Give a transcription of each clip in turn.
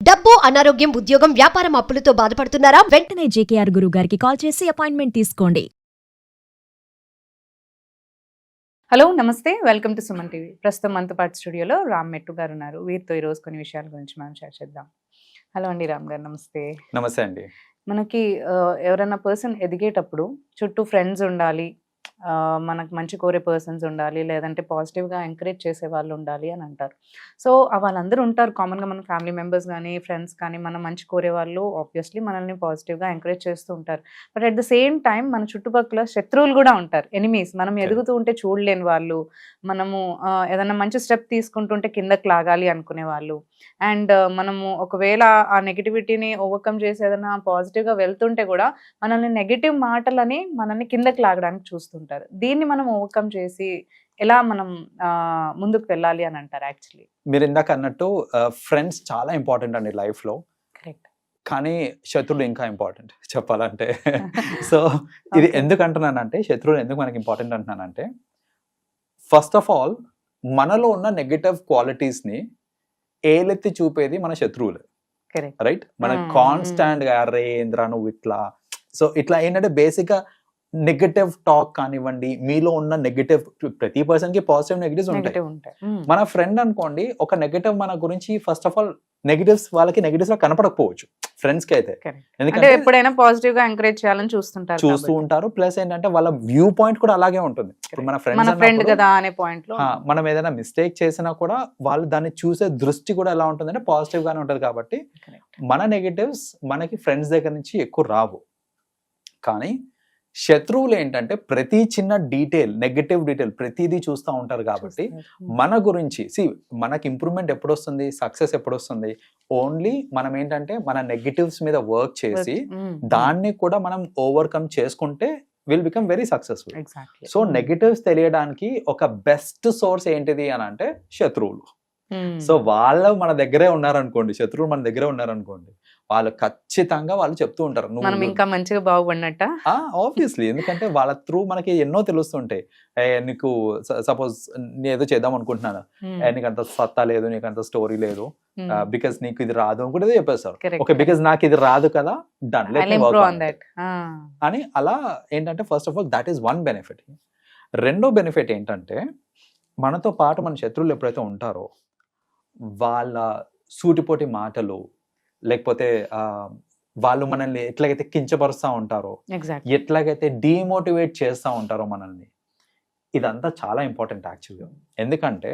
డబ్బు, అనారోగ్యం, ఉద్యోగం, వ్యాపారం అప్పులతో బాధపడుతున్నారా? వెంటనే జేకేఆర్ గురువు గారికి కాల్ చేసి అపాయింట్మెంట్ తీసుకోండి. హలో నమస్తే, వెల్కమ్ టు సుమన్ టీవీ. ప్రస్తుతం మనతో పాటు స్టూడియోలో రామ్ మెట్టు గారు ఉన్నారు. వీరితో ఈరోజు కొన్ని విషయాల గురించి మనం షేర్ చేద్దాం. హలో అండి రామ్ గారు, నమస్తే. నమస్తే అండి. మనకి ఎవరైనా పర్సన్ ఎదిగేటప్పుడు చుట్టూ ఫ్రెండ్స్ ఉండాలి, మనకు మంచి కోరే పర్సన్స్ ఉండాలి, లేదంటే పాజిటివ్గా ఎంకరేజ్ చేసే వాళ్ళు ఉండాలి అని అంటారు. సో వాళ్ళందరూ ఉంటారు కామన్గా, మన ఫ్యామిలీ మెంబర్స్ కానీ ఫ్రెండ్స్ కానీ మనం మంచి కోరే వాళ్ళు ఆబ్వియస్లీ మనల్ని పాజిటివ్గా ఎంకరేజ్ చేస్తూ ఉంటారు. But at the same time మన చుట్టుపక్కల శత్రువులు కూడా ఉంటారు, ఎనిమీస్. మనం ఎదుగుతూ ఉంటే చూడలేని వాళ్ళు, మనము ఏదైనా మంచి స్టెప్ తీసుకుంటుంటే కిందకి లాగాలి అనుకునే వాళ్ళు, అండ్ మనము ఒకవేళ ఆ నెగిటివిటీని ఓవర్కమ్ చేసి ఏదైనా పాజిటివ్గా వెళ్తుంటే కూడా మనల్ని నెగిటివ్ మాటలని మనల్ని కిందకి లాగడానికి చూస్తుంటారు. దీన్ని మనం ఓవర్కమ్ చేసి ఎలా మనం ముందుకు వెళ్ళాలి అని అంటారు? యాక్చువల్లీ మీరు ఇందాక అన్నట్టు ఫ్రెండ్స్ చాలా ఇంపార్టెంట్ అండి లైఫ్లో. కరెక్ట్. కానీ శత్రువులు ఇంకా ఇంపార్టెంట్ చెప్పాలంటే. సో ఇది ఎందుకు అంటున్నానంటే, శత్రువులు ఎందుకు మనకి ఇంపార్టెంట్ అంటున్నానంటే, ఫస్ట్ ఆఫ్ ఆల్ మనలో ఉన్న నెగటివ్ క్వాలిటీస్ని ఏలెత్తి చూపేది మన శత్రువులు, రైట్? మన కాన్స్టాంట్ గా అరే ఇంద్రా నువ్వు ఇట్లా, సో ఇట్లా ఏంటంటే బేసిక్గా నెగటివ్ టాక్ కానివ్వండి, మీలో ఉన్న నెగటివ్, ప్రతి పర్సన్ కి పాజిటివ్ నెగటివ్స్ ఉంటాయి. మన ఫ్రెండ్ అనుకోండి, ఒక నెగటివ్ మన గురించి ఫస్ట్ ఆఫ్ ఆల్ నెగటివ్స్ వాళ్ళకి నెగటివ్స్ లా కనపడకపోవచ్చు ఫ్రెండ్స్ కి అయితే, ఎందుకంటే ఎప్పుడైనా పాజిటివ్ గా ఎంకరేజ్ చేయాలని చూస్తూ ఉంటారు. ప్లస్ ఏంటంటే వాళ్ళ వ్యూ పాయింట్ కూడా అలాగే ఉంటుంది. ఇప్పుడు మన ఫ్రెండ్ కదా అనే పాయింట్ లో మనం ఏదైనా మిస్టేక్ చేసినా కూడా వాళ్ళు దాన్ని చూసే దృష్టి కూడా ఎలా ఉంటుందంటే పాజిటివ్ గానే ఉంటది. కాబట్టి మన నెగటివ్స్ మనకి ఫ్రెండ్స్ దగ్గర నుంచి ఎక్కువ రావు. కానీ శత్రువులు ఏంటంటే ప్రతి చిన్న డీటెయిల్, నెగటివ్ డీటెయిల్ ప్రతిదీ చూస్తూ ఉంటారు. కాబట్టి మన గురించి మనకి ఇంప్రూవ్మెంట్ ఎప్పుడు వస్తుంది, సక్సెస్ ఎప్పుడు వస్తుంది, ఓన్లీ మనం ఏంటంటే మన నెగటివ్స్ మీద వర్క్ చేసి దాన్ని కూడా మనం ఓవర్కమ్ చేసుకుంటే will become very successful. So negatives తెలియడానికి ఒక బెస్ట్ సోర్స్ ఏంటిది అని అంటే శత్రువులు. సో వాళ్ళు మన దగ్గరే ఉన్నారనుకోండి, శత్రువులు మన దగ్గరే ఉన్నారనుకోండి, వాళ్ళు ఖచ్చితంగా వాళ్ళు చెప్తూ ఉంటారు మనం ఇంకా మంచిగా బాగుపడినట్ట. ఆబ్వియస్లీ, ఎందుకంటే వాళ్ళ త్రూ మనకి ఎన్నో తెలుస్తుంటాయి. నీకు సపోజ్ నేను ఏదో చేద్దాం అనుకుంటున్నాను, నీకు అంత సత్తా లేదు, నీకు అంత స్టోరీ లేదు, బికాస్ నీకు ఇది రాదు అని కూడా చెప్పేస్తారు. ఓకే, బికాస్ నాకు ఇది రాదు కదా, డన్ అని. అలా ఏంటంటే first of all that is one benefit. రెండో బెనిఫిట్ ఏంటంటే, మనతో పాటు మన శత్రువులు ఎప్పుడైతే ఉంటారో వాళ్ళ సూటిపోటి మాటలు, లేకపోతే వాళ్ళు మనల్ని ఎట్లాగైతే కించపరుస్తూ ఉంటారో, ఎట్లాగైతే డిమోటివేట్ చేస్తూ ఉంటారో మనల్ని, ఇదంతా చాలా ఇంపార్టెంట్ యాక్చువల్గా. ఎందుకంటే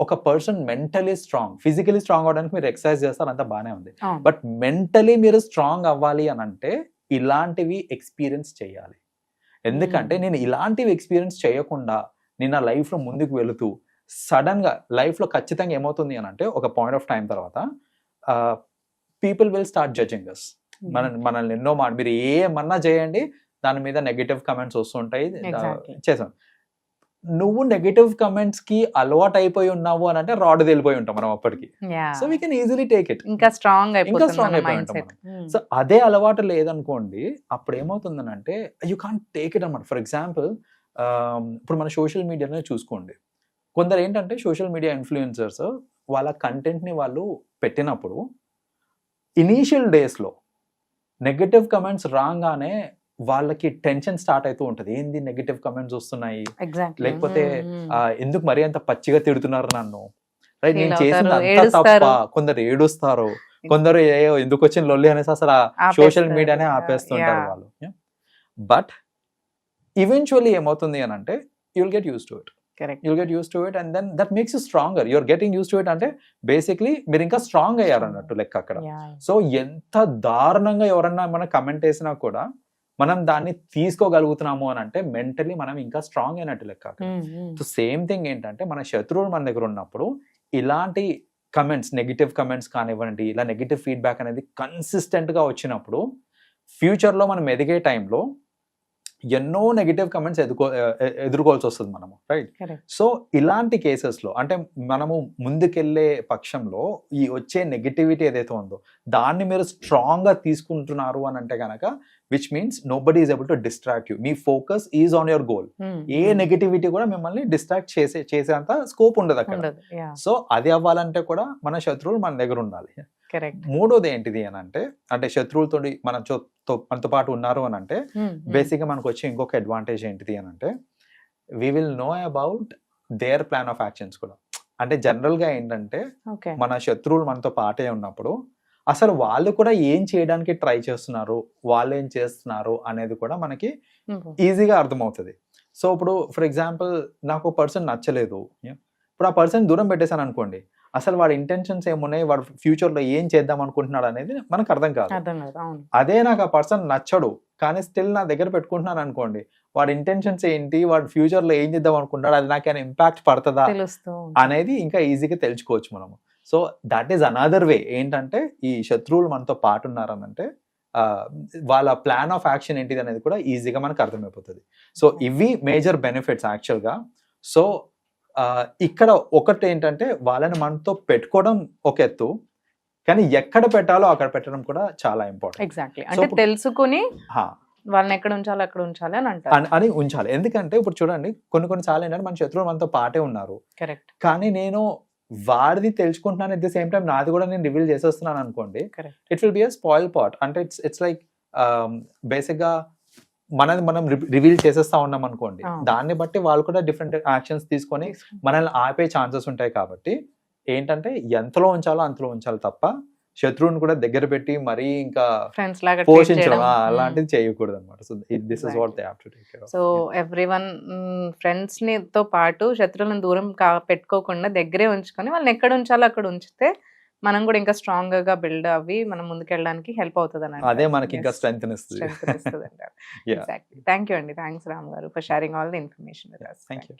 ఒక person mentally strong, physically strong అవడానికి మీరు ఎక్సర్సైజ్ చేస్తారు, అంతా బాగానే ఉంది. బట్ మెంటలీ మీరు స్ట్రాంగ్ అవ్వాలి అని అంటే ఇలాంటివి ఎక్స్పీరియన్స్ చేయాలి. ఎందుకంటే నేను ఇలాంటివి ఎక్స్పీరియన్స్ చేయకుండా నేను నా లైఫ్లో ముందుకు వెళుతూ సడన్గా లైఫ్లో ఖచ్చితంగా ఏమవుతుంది అని అంటే ఒక పాయింట్ ఆఫ్ టైం తర్వాత పీపుల్ విల్ స్టార్ట్ జడ్జింగ్ అస్. మనల్ని ఎన్నో మీరు ఏమన్నా చేయండి, దాని మీద నెగటివ్ కమెంట్స్ వస్తుంటాయి. చేసాం, నువ్వు నెగటివ్ కమెంట్స్ కి అలవాటు అయిపోయి ఉన్నావు అని అంటే రాడ్ వెళ్ళిపోయి ఉంటాం మనం అప్పటికి. So we can easily take it, ఇంకా స్ట్రాంగ్ అయిపోయి ఉంటాం. సో అదే అలవాటు లేదనుకోండి, అప్పుడు ఏమవుతుందని అంటే యూ కాంట్ టేక్ ఇట్ అనమాట. ఫర్ ఎగ్జాంపుల్ ఇప్పుడు మన సోషల్ మీడియాలో చూసుకోండి, కొందరు ఏంటంటే సోషల్ మీడియా ఇన్ఫ్లుయెన్సర్స్ వాళ్ళ కంటెంట్ని వాళ్ళు పెట్టినప్పుడు ఇనీషియల్ డేస్లో నెగటివ్ కమెంట్స్ రాగానే వాళ్ళకి టెన్షన్ స్టార్ట్ అవుతూ ఉంటుంది. ఏంది నెగటివ్ కమెంట్స్ వస్తున్నాయి, లేకపోతే ఎందుకు మరీ అంత పచ్చిగా తిడుతున్నారు నన్ను, రైట్, నేను చేసింది అంతా తప్ప. కొందరు ఏడుస్తారు, కొందరు ఎందుకు వచ్చిన లొల్లి అనేసి అసలు సోషల్ మీడియానే ఆపేస్తుంటారు వాళ్ళు. బట్ ఈవెన్చువల్లీ ఏమవుతుంది అని అంటే you'll get used to it. You'll get used to it and then that makes you stronger. You're getting used to it అంటే బేసిక్లీ మీరు ఇంకా స్ట్రాంగ్ అయ్యారు అన్నట్టు లెక్క అక్కడ. సో ఎంత దారుణంగా ఎవరన్నా మన కమెంట్ వేసినా కూడా మనం దాన్ని తీసుకోగలుగుతున్నాము అని అంటే మెంటలీ మనం ఇంకా స్ట్రాంగ్ అయినట్టు లెక్క అక్కడ. సో సేమ్ థింగ్ ఏంటంటే మన శత్రువులు మన దగ్గర ఉన్నప్పుడు ఇలాంటి కమెంట్స్, నెగిటివ్ కమెంట్స్ కానివ్వండి, ఇలా నెగిటివ్ ఫీడ్బ్యాక్ అనేది కన్సిస్టెంట్గా వచ్చినప్పుడు ఫ్యూచర్లో మనం ఎదిగే టైంలో ఎన్నో నెగిటివ్ కమెంట్స్ ఎదుర్కోవాల్సి వస్తుంది మనము, రైట్? సో ఇలాంటి కేసెస్లో అంటే మనము ముందుకెళ్ళే పక్షంలో ఈ వచ్చే నెగిటివిటీ ఏదైతే ఉందో దాన్ని మీరు స్ట్రాంగ్గా తీసుకుంటున్నారు అని అంటే కనుక, which means nobody is able to distract you. Me focus is on your goal. A negativity కూడా మిమ్మల్ని డిస్ట్రాక్ట్ చేసేంత స్కోప్ ఉండదు అక్కడ. సో అది అవ్వాలంటే కూడా మన శత్రువులు మన దగ్గర ఉండాలి. కరెక్ట్. మూడోది ఏంటిది అని అంటే శత్రువులతో మనతో పాటు ఉన్నారు అని అంటే బేసిక్గా మనకు వచ్చే ఇంకొక అడ్వాంటేజ్ ఏంటిది అని అంటే we will know about their plan of actions కూడా. అంటే జనరల్గా ఏంటంటే ఓకే. మన శత్రువులు మనతో పాటే ఉన్నప్పుడు అసలు వాళ్ళు కూడా ఏం చేయడానికి ట్రై చేస్తున్నారు, వాళ్ళు ఏం చేస్తున్నారు అనేది కూడా మనకి ఈజీగా అర్థమవుతుంది. సో ఇప్పుడు ఫర్ ఎగ్జాంపుల్ నాకు ఒక పర్సన్ నచ్చలేదు, ఇప్పుడు ఆ పర్సన్ దూరం పెట్టేశాను అనుకోండి, అసలు వాడి ఇంటెన్షన్స్ ఏమున్నాయి, వాడు ఫ్యూచర్లో ఏం చేద్దాం అనుకుంటున్నాడు అనేది మనకు అర్థం కాదు. అదే నాకు ఆ పర్సన్ నచ్చడు కానీ స్టిల్ నా దగ్గర పెట్టుకుంటున్నాను అనుకోండి, వాడి ఇంటెన్షన్స్ ఏంటి, వాడు ఫ్యూచర్లో ఏం చేద్దాం అనుకుంటున్నాడు, అది నాకు ఏమైనా ఇంపాక్ట్ పడుతుందా అనేది ఇంకా ఈజీగా తెలుసుకోవచ్చు మనము. So that is another way ఏంటంటే ఈ శత్రువులు మనతో పాటు ఉన్నారనంటే వాళ్ళ ప్లాన్ ఆఫ్ యాక్షన్ ఏంటిది అనేది కూడా ఈజీగా మనకు అర్థమైపోతుంది. సో ఇవి మేజర్ బెనిఫిట్స్ యాక్చువల్గా. సో ఇక్కడ ఒకటి ఏంటంటే వాళ్ళని మనతో పెట్టుకోవడం ఒక ఎత్తు, కానీ ఎక్కడ పెట్టాలో అక్కడ పెట్టడం కూడా చాలా ఇంపార్టెంట్. ఎగ్జాక్ట్లీ. అంటే తెలుసుకుని వాళ్ళని ఎక్కడ ఉంచాలి అక్కడ ఉంచాలి అని అంటారు అని ఉంచాలి. ఎందుకంటే ఇప్పుడు చూడండి కొన్నిసార్లు ఏంటంటే మన శత్రువులు మనతో పాటే ఉన్నారు, కరెక్ట్, కానీ నేను వాడిది తెలుసుకుంటున్నాను అట్ ది సేమ్ టైం నాది కూడా నేను రివీల్ చేసేస్తున్నాను అనుకోండి, it will be a spoil part. అంటే ఇట్స్ లైక్ బేసిక్ గా మనది మనం రివీల్ చేసేస్తా ఉన్నాం అనుకోండి, దాన్ని బట్టి వాళ్ళు కూడా డిఫరెంట్ యాక్షన్స్ తీసుకొని మనల్ని ఆపే ఛాన్సెస్ ఉంటాయి. కాబట్టి ఏంటంటే ఎంతలో ఉంచాలో అంతలో ఉంచాలి తప్ప శత్రువుని కూడా దగ్గర పెట్టి మరీ ఇంకా పోషించడం అలాంటిది చేయకూడదు అనమాట. So this is what they have to take care of. So everyone friends ని తో పాటు శత్రువులను దూరం పెట్టుకోకుండా దగ్గరే ఉంచుకొని వాళ్ళని ఎక్కడ ఉంచాలో అక్కడ ఉంచితే మనం కూడా ఇంకా స్ట్రాంగ్ గా బిల్డ్ అవ్వి మనం ముందుకెళ్ళడానికి హెల్ప్ అవుతుంది అని అదే మనకి ఇంకా స్ట్రెంగ్త్ ఇస్తుంది. థ్యాంక్ యూ అండి. థ్యాంక్స్ రామ్ గారు for sharing all the information with us. Thank you.